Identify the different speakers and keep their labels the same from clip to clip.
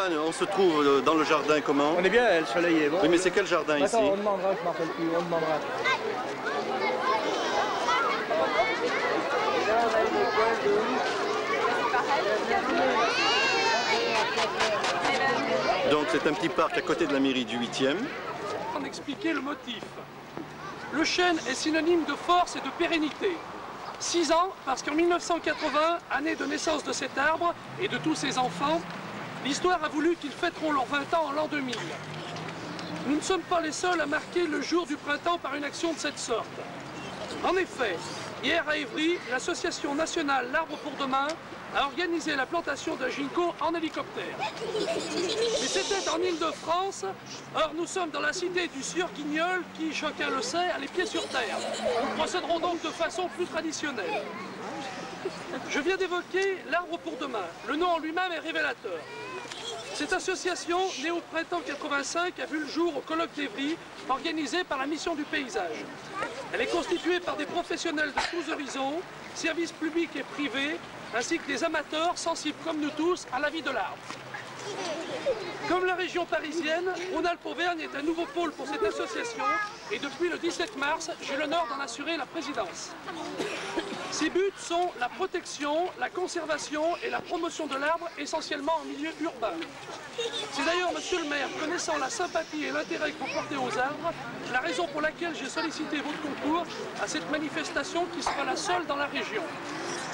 Speaker 1: là, on se trouve dans le jardin comment?
Speaker 2: On est bien, le soleil est bon.
Speaker 1: Oui, mais c'est quel jardin ici?
Speaker 2: Attends, on demandera, je ne m'en rappelle plus, on demandera.
Speaker 1: Donc c'est un petit parc à côté de la mairie du 8e.
Speaker 3: On expliquer le motif. Le chêne est synonyme de force et de pérennité. 6 ans, parce qu'en 1980, année de naissance de cet arbre et de tous ses enfants, l'histoire a voulu qu'ils fêteront leurs 20 ans en l'an 2000. Nous ne sommes pas les seuls à marquer le jour du printemps par une action de cette sorte. En effet, hier à Évry, l'association nationale L'Arbre pour Demain a organisé la plantation d'un ginkgo en hélicoptère. Mais c'était en Île-de-France, or nous sommes dans la cité du Sieur Guignol qui, chacun le sait, a les pieds sur terre. Nous procéderons donc de façon plus traditionnelle. Je viens d'évoquer l'Arbre pour Demain. Le nom en lui-même est révélateur. Cette association, née au printemps 85, a vu le jour au colloque d'Évry, organisé par la Mission du Paysage. Elle est constituée par des professionnels de tous horizons, services publics et privés, ainsi que des amateurs sensibles comme nous tous à la vie de l'arbre. Comme la région parisienne, Rhône-Alpes-Auvergne est un nouveau pôle pour cette association et depuis le 17 mars, j'ai l'honneur d'en assurer la présidence. Ses buts sont la protection, la conservation et la promotion de l'arbre, essentiellement en milieu urbain. C'est d'ailleurs, monsieur le maire, connaissant la sympathie et l'intérêt que vous portez aux arbres, la raison pour laquelle j'ai sollicité votre concours à cette manifestation qui sera la seule dans la région.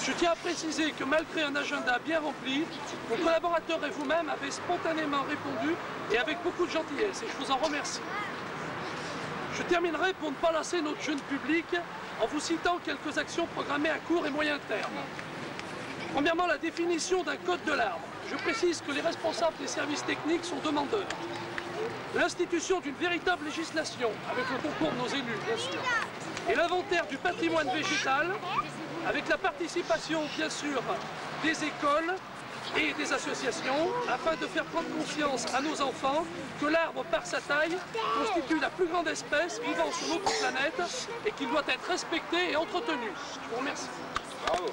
Speaker 3: Je tiens à préciser que malgré un agenda bien rempli, vos collaborateurs et vous-même avez spontanément répondu et avec beaucoup de gentillesse, et je vous en remercie. Je terminerai pour ne pas lasser notre jeune public en vous citant quelques actions programmées à court et moyen terme. Premièrement, la définition d'un code de l'arbre. Je précise que les responsables des services techniques sont demandeurs. L'institution d'une véritable législation, avec le concours de nos élus, bien sûr. Et l'inventaire du patrimoine végétal, avec la participation, bien sûr, des écoles et des associations, afin de faire prendre conscience à nos enfants que l'arbre, par sa taille, constitue la plus grande espèce vivant sur notre planète et qu'il doit être respecté et entretenu. Je vous remercie.
Speaker 4: Bravo.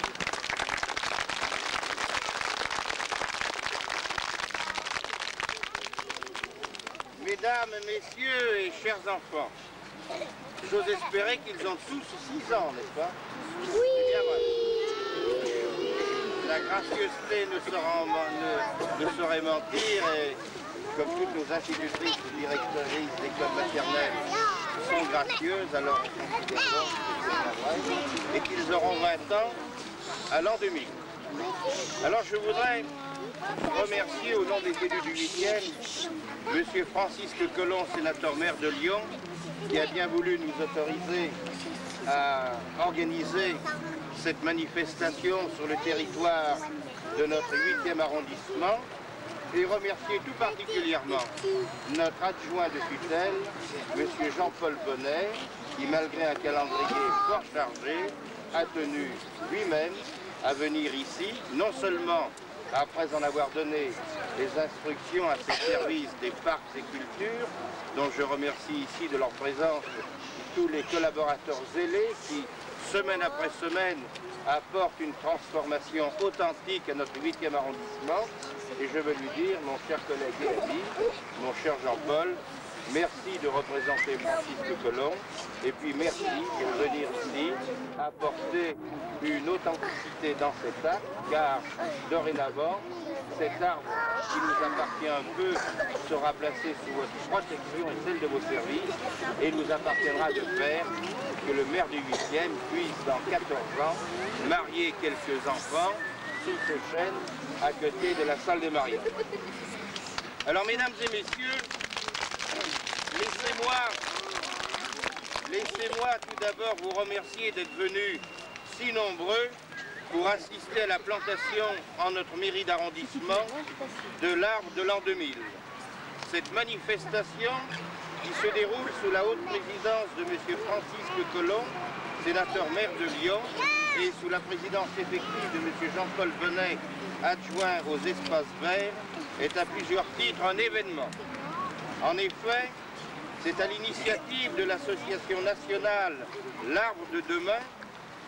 Speaker 4: Mesdames, messieurs et chers enfants, j'ose espérer qu'ils ont tous 6 ans, n'est-ce pas? Oui. Eh bien, voilà. La gracieuseté ne saurait mentir et comme toutes nos institutrices et directrices d'écoles maternelles sont gracieuses, alors on considère que c'est vrai, et qu'ils auront 20 ans à l'an 2000. Alors je voudrais remercier au nom des élus du 8e, M. Francisque Colomb, sénateur maire de Lyon, qui a bien voulu nous autoriser à organiser cette manifestation sur le territoire de notre 8e arrondissement et remercier tout particulièrement notre adjoint de tutelle, M. Jean-Paul Bonnet, qui malgré un calendrier fort chargé, a tenu lui-même à venir ici, non seulement après en avoir donné les instructions à ses services des parcs et cultures, dont je remercie ici de leur présence tous les collaborateurs zélés qui, semaine après semaine, apportent une transformation authentique à notre 8e arrondissement. Et je veux lui dire, mon cher collègue et ami, mon cher Jean-Paul, merci de représenter Francisque Colomb, et puis merci de venir ici apporter une authenticité dans cet arbre, car dorénavant, cet arbre qui nous appartient un peu sera placé sous votre protection et celle de vos services, et il nous appartiendra de faire que le maire du 8e puisse, dans 14 ans, marier quelques enfants sous ce chêne à côté de la salle des mariages. Alors, mesdames et messieurs, laissez-moi tout d'abord vous remercier d'être venus si nombreux pour assister à la plantation en notre mairie d'arrondissement de l'arbre de l'an 2000. Cette manifestation qui se déroule sous la haute présidence de M. Francisque Colomb, sénateur maire de Lyon, et sous la présidence effective de M. Jean-Paul Bonnet, adjoint aux espaces verts, est à plusieurs titres un événement. En effet, c'est à l'initiative de l'association nationale L'Arbre de Demain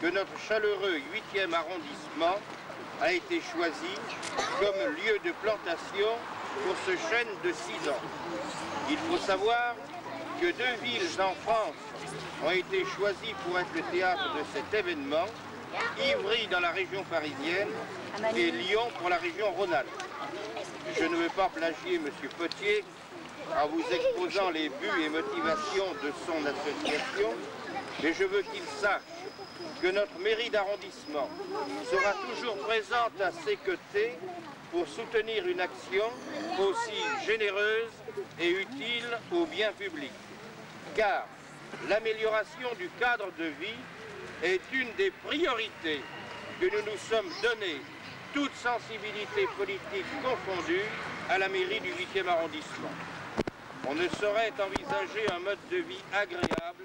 Speaker 4: que notre chaleureux 8e arrondissement a été choisi comme lieu de plantation pour ce chêne de 6 ans. Il faut savoir que 2 villes en France ont été choisies pour être le théâtre de cet événement, Ivry dans la région parisienne et Lyon pour la région Rhône-Alpes. Je ne veux pas plagier M. Potier en vous exposant les buts et motivations de son association, mais je veux qu'il sache que notre mairie d'arrondissement sera toujours présente à ses côtés pour soutenir une action aussi généreuse et utile au bien public. Car l'amélioration du cadre de vie est une des priorités que nous nous sommes données, toute sensibilité politique confondue, à la mairie du 8e arrondissement. On ne saurait envisager un mode de vie agréable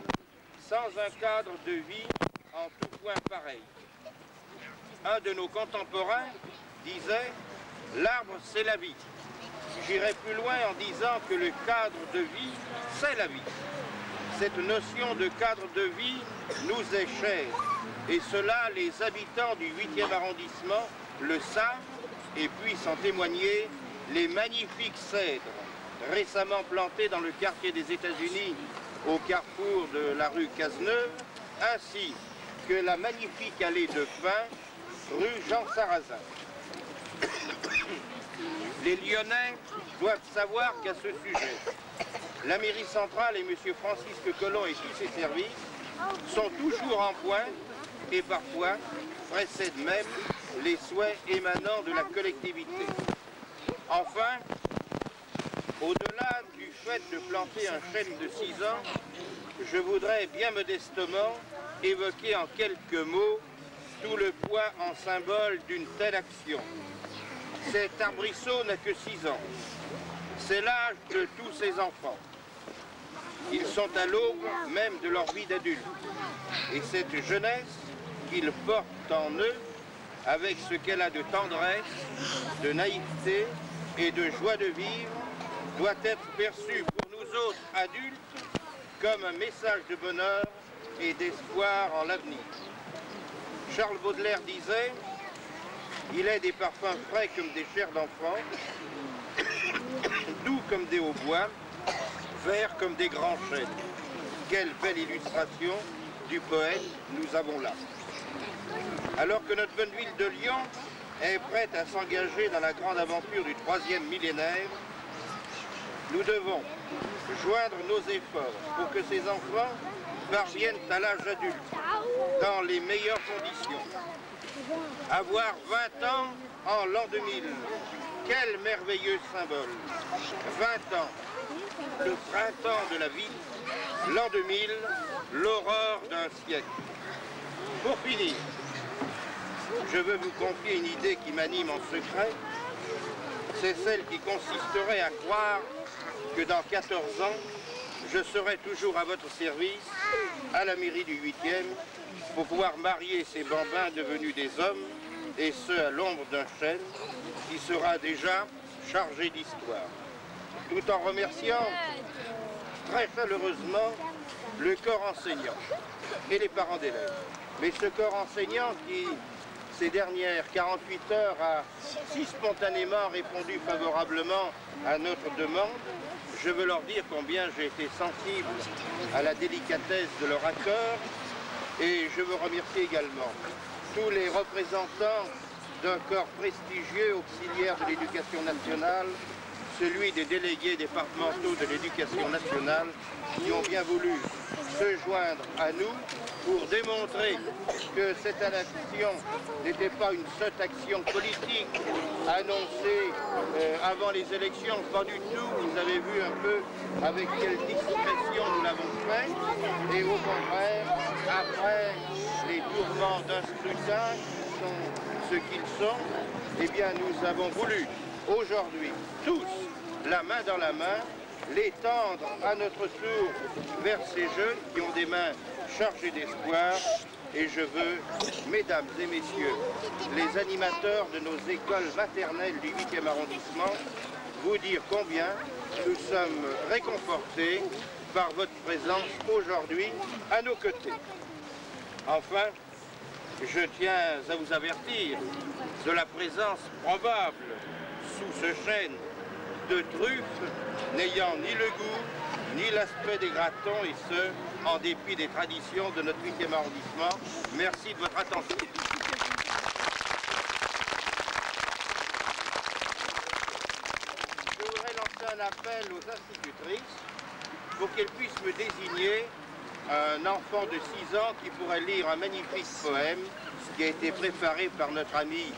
Speaker 4: sans un cadre de vie en tout point pareil. Un de nos contemporains disait « l'arbre c'est la vie ». J'irai plus loin en disant que le cadre de vie c'est la vie. Cette notion de cadre de vie nous est chère et cela les habitants du 8e arrondissement le savent et puissent en témoigner les magnifiques cèdres récemment plantés dans le quartier des États-Unis au carrefour de la rue Cazeneuve, ainsi que la magnifique allée de pins rue Jean Sarrazin. Les Lyonnais doivent savoir qu'à ce sujet, la mairie centrale et M. Francisque Collomb et tous ses services sont toujours en point et parfois précèdent même les souhaits émanant de la collectivité. Enfin, au-delà du fait de planter un chêne de 6 ans, je voudrais bien modestement évoquer en quelques mots tout le poids en symbole d'une telle action. Cet arbrisseau n'a que 6 ans. C'est l'âge de tous ces enfants. Ils sont à l'aube même de leur vie d'adulte. Et cette jeunesse qu'ils portent en eux, avec ce qu'elle a de tendresse, de naïveté et de joie de vivre, doit être perçue pour nous autres adultes comme un message de bonheur et d'espoir en l'avenir. Charles Baudelaire disait « Il est des parfums frais comme des chairs d'enfants, doux comme des hautbois, verts comme des grands chênes. » Quelle belle illustration du poète nous avons là. Alors que notre bonne ville de Lyon est prête à s'engager dans la grande aventure du 3e millénaire, nous devons joindre nos efforts pour que ces enfants parviennent à l'âge adulte dans les meilleures conditions. Avoir 20 ans en l'an 2000, quel merveilleux symbole. 20 ans, le printemps de la vie, l'an 2000, l'aurore d'un siècle. Pour finir, je veux vous confier une idée qui m'anime en secret. C'est celle qui consisterait à croire que dans 14 ans, je serai toujours à votre service, à la mairie du 8e, pour pouvoir marier ces bambins devenus des hommes, et ce à l'ombre d'un chêne qui sera déjà chargé d'histoire. Tout en remerciant très chaleureusement le corps enseignant et les parents d'élèves. Mais ce corps enseignant qui, ces dernières 48 heures, a si spontanément répondu favorablement à notre demande, je veux leur dire combien j'ai été sensible à la délicatesse de leur accord et je veux remercier également tous les représentants d'un corps prestigieux auxiliaire de l'éducation nationale, celui des délégués départementaux de l'éducation nationale qui ont bien voulu se joindre à nous pour démontrer que cette action n'était pas une sotte action politique annoncée avant les élections, pas du tout. Vous avez vu un peu avec quelle discrétion nous l'avons fait, et au contraire, après les tourments d'un scrutin qui sont ce qu'ils sont, eh bien nous avons voulu aujourd'hui tous, la main dans la main, les tendre à notre tour vers ces jeunes qui ont des mains chargées d'espoir. Et je veux, mesdames et messieurs, les animateurs de nos écoles maternelles du 8e arrondissement, vous dire combien nous sommes réconfortés par votre présence aujourd'hui à nos côtés. Enfin, je tiens à vous avertir de la présence probable sous ce chêne de truffes n'ayant ni le goût ni l'aspect des gratons, et ce, en dépit des traditions de notre 8e arrondissement. Merci de votre attention. Je voudrais lancer un appel aux institutrices pour qu'elles puissent me désigner un enfant de 6 ans qui pourrait lire un magnifique poème qui a été préparé par notre ami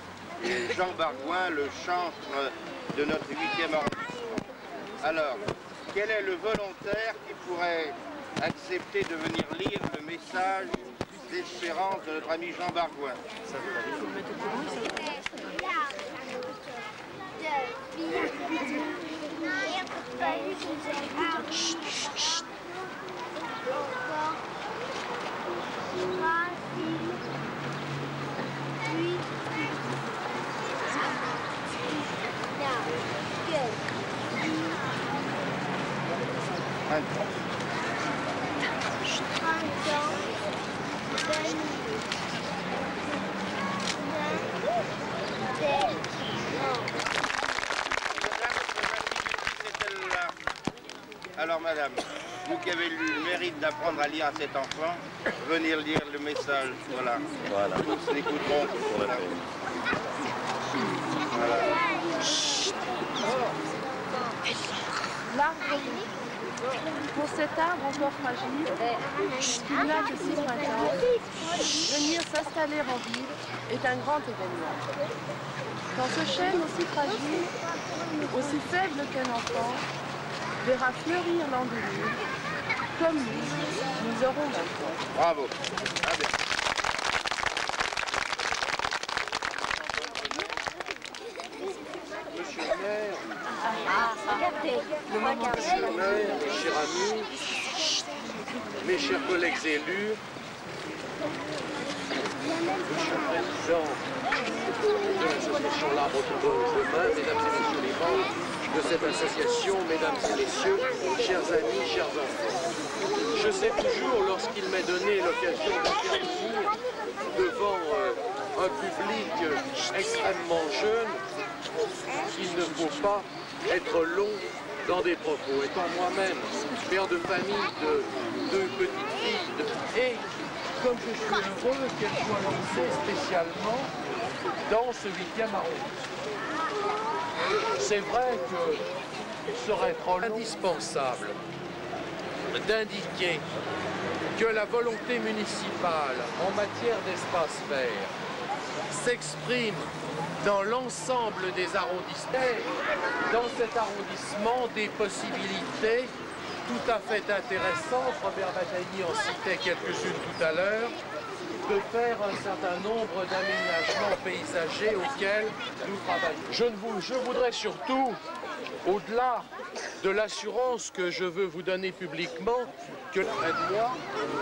Speaker 4: Jean Bargouin, le chantre de notre 8e arrondissement. Alors, quel est le volontaire qui pourrait accepter de venir lire le message d'espérance de notre ami Jean Bargouin? Alors madame, vous qui avez eu le mérite d'apprendre à lire à cet enfant, venir lire le message, voilà. Voilà. Tous l'écouteront. Voilà. Voilà.
Speaker 5: L'arbre pour cet arbre encore fragile, qui n'a que 6 printemps, venir s'installer en ville est un grand événement. Quand ce chêne aussi fragile, aussi faible qu'un enfant, verra fleurir l'andouille, comme lui, nous aurons 20 ans.
Speaker 4: Bravo. Allez.
Speaker 6: Monsieur le maire, monsieur le maire, mes chers amis, mes chers collègues élus, monsieur le président de l'association L'Arbre Autochtone Demain, mesdames et messieurs les membres de cette association, mesdames et messieurs, chers amis, chers enfants. Je sais toujours, lorsqu'il m'est donné l'occasion d'intervenir devant un public extrêmement jeune, qu'il ne faut pas être long dans des propos. Étant moi-même père de famille de 2 petites filles, et comme je suis heureux qu'elles soient lancées spécialement dans ce 8e arrondissement. C'est vrai qu'il serait trop indispensable d'indiquer que la volonté municipale en matière d'espace vert s'exprime dans l'ensemble des arrondissements. Dans cet arrondissement, des possibilités tout à fait intéressantes, Robert Bataillé en citait quelques-unes tout à l'heure, de faire un certain nombre d'aménagements paysagers auxquels nous travaillons. Je voudrais surtout, au-delà de l'assurance que je veux vous donner publiquement, que près de moi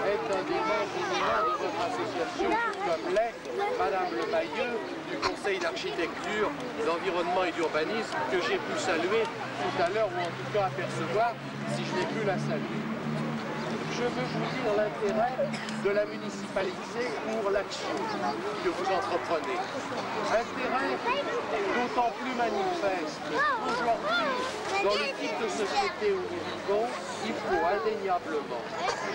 Speaker 6: est un des membres éminents de votre association, comme l'est Madame Le Mailleux du Conseil d'architecture, d'environnement et d'urbanisme, que j'ai pu saluer tout à l'heure, ou en tout cas apercevoir si je n'ai pu la saluer. Je veux vous dire l'intérêt de la municipalité pour l'action que vous entreprenez. Intérêt d'autant plus manifeste qu'aujourd'hui, dans le type de société où nous vivons, il faut indéniablement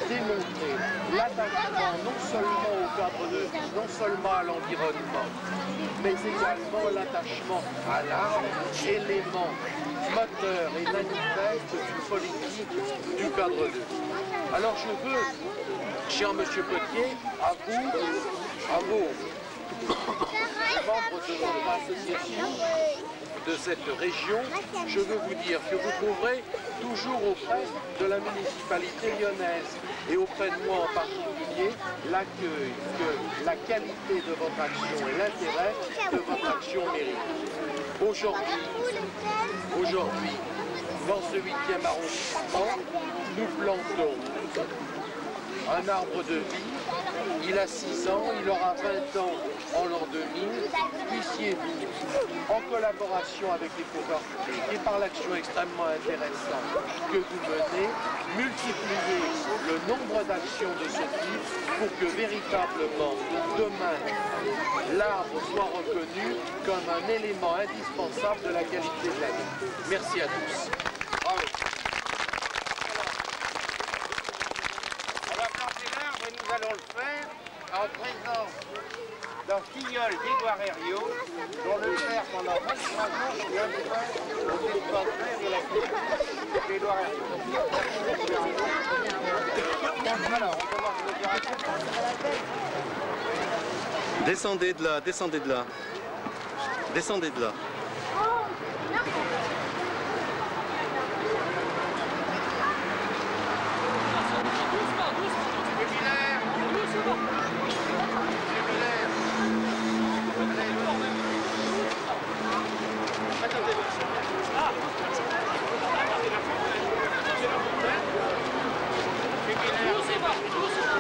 Speaker 6: démontrer l'attachement non seulement au cadre de vie, non seulement à l'environnement, mais également l'attachement à l'art, élément moteur et manifeste d'une politique du cadre de vie. Alors je veux, cher Monsieur Potier, à vous, membres de votre association, de cette région, je veux vous dire que vous trouverez toujours auprès de la municipalité lyonnaise et auprès de moi en particulier l'accueil que la qualité de votre action et l'intérêt de votre action méritent. Aujourd'hui, dans ce 8e arrondissement, nous plantons un arbre de vie. Il a 6 ans, il aura 20 ans en l'an 2000. Puissiez-vous, en collaboration avec les pouvoirs publics et par l'action extrêmement intéressante que vous menez, multiplier le nombre d'actions de ce type pour que véritablement demain l'arbre soit reconnu comme un élément indispensable de la qualité de la vie. Merci à tous.
Speaker 4: Bravo. On va planter l'arbre et nous allons le faire en présence d'un filleul d'Édouard Herriot, dont le père pendant 23 ans est un des frères aux espaces verts de la clinique d'Édouard Herriot. Alors, on commence l'opération.
Speaker 1: Descendez de là, descendez de là. Descendez de là.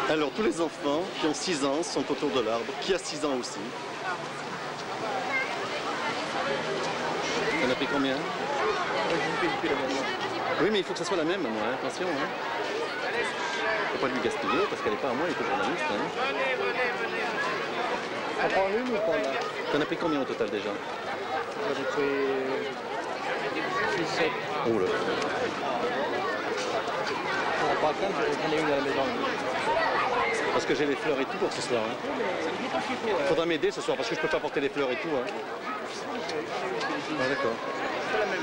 Speaker 1: Alors, tous les enfants qui ont 6 ans sont autour de l'arbre, qui a 6 ans aussi. On a pris combien? Oui, mais il faut que ça soit la même, moi, hein. Attention. Hein. Faut pas lui gaspiller, parce qu'elle n'est pas à moi, elle est au journaliste. Hein.
Speaker 2: On prend une ou pas là?
Speaker 1: T'en as pris combien au total déjà?
Speaker 2: J'en ai pris 6-7.
Speaker 1: Oh là.
Speaker 2: On prend 15, j'en ai une à la maison.
Speaker 1: Parce que j'ai les fleurs et tout pour ce soir. Hein. Faudra m'aider ce soir, parce que je peux pas porter les fleurs et tout. Hein. Ah, d'accord.
Speaker 2: C'est la même.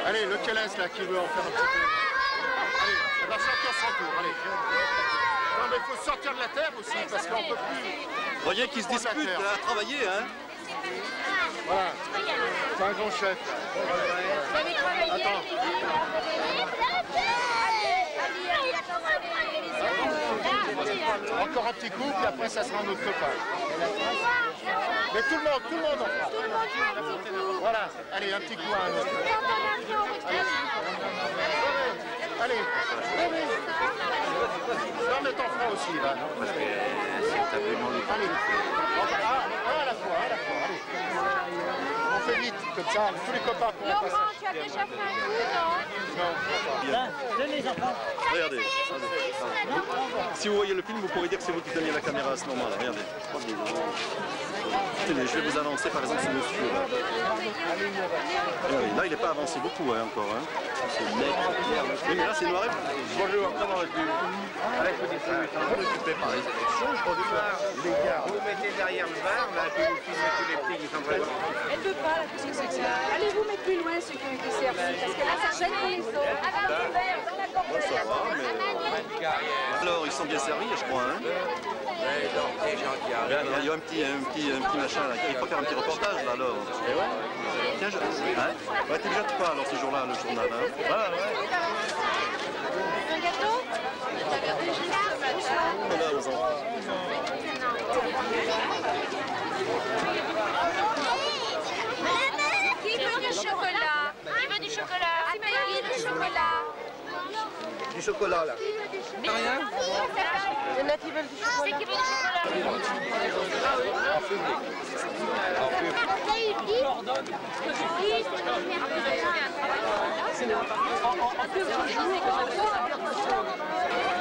Speaker 7: Allez, le Calès là qui veut en faire un petit peu. Allez, on va sortir son tour, allez. Non mais il faut sortir de la terre aussi parce qu'on peut plus.
Speaker 1: Vous voyez qu'ils se disputent à travailler, hein.
Speaker 7: Voilà. C'est un grand chef. Attends. Encore un petit coup, puis après ça sera un autre copain. Mais tout le monde en fera. Voilà, allez, un petit coup à un autre. Allez. Non mais t'en feras aussi là. Parce que c'est simplement le allez. Un à la fois, allez. On fait vite, comme ça, tous les copains pourront passer.
Speaker 8: Laurent, tu as déjà fait un coup, non?
Speaker 1: Bien.
Speaker 2: Donnez les enfants.
Speaker 1: Regardez. Si vous voyez le film, vous pourrez dire que c'est vous qui teniez la caméra à ce moment-là. Regardez. Tenez, je vais vous avancer par exemple ce monsieur là. Regardez, là il n'est pas avancé beaucoup hein, encore. Hein. Oui, mais là c'est noir et blanc.
Speaker 4: Bonjour, comment vas-tu? Avec le distributeur, vous occupez par les élections, je reçois les gars. Vous mettez derrière le bar, là, puis vous filmez tous les petits qui sont présents.
Speaker 5: Elle veut pas, là, qu'est-ce que c'est que ça? Allez vous mettre plus loin, sécurité service, parce que là, ça gêne les autres.
Speaker 1: Ouais, ça va, mais... Alors, ils sont bien servis, je crois. Hein. Il y a un petit machin là. Il faut faire un petit reportage là alors. Tiens, hein? Ouais, t'es déjà pas alors ce jour-là, le journal. Hein?
Speaker 5: Un gâteau?
Speaker 1: Voilà, aux enfants.
Speaker 8: Qui veut du chocolat? Qui veut du chocolat? Qui veut du chocolat?
Speaker 2: Du chocolat là.
Speaker 8: Rien?
Speaker 5: Il y en a qui veulent du chocolat.
Speaker 8: C'est qui veut du chocolat?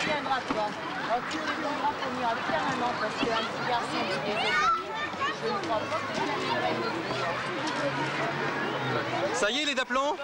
Speaker 5: viendra toi. Tu viendras venir avec carrément parce qu'un petit garçon qui est je ne crois pas que tu viendras.
Speaker 1: Ça y est les d'aplomb?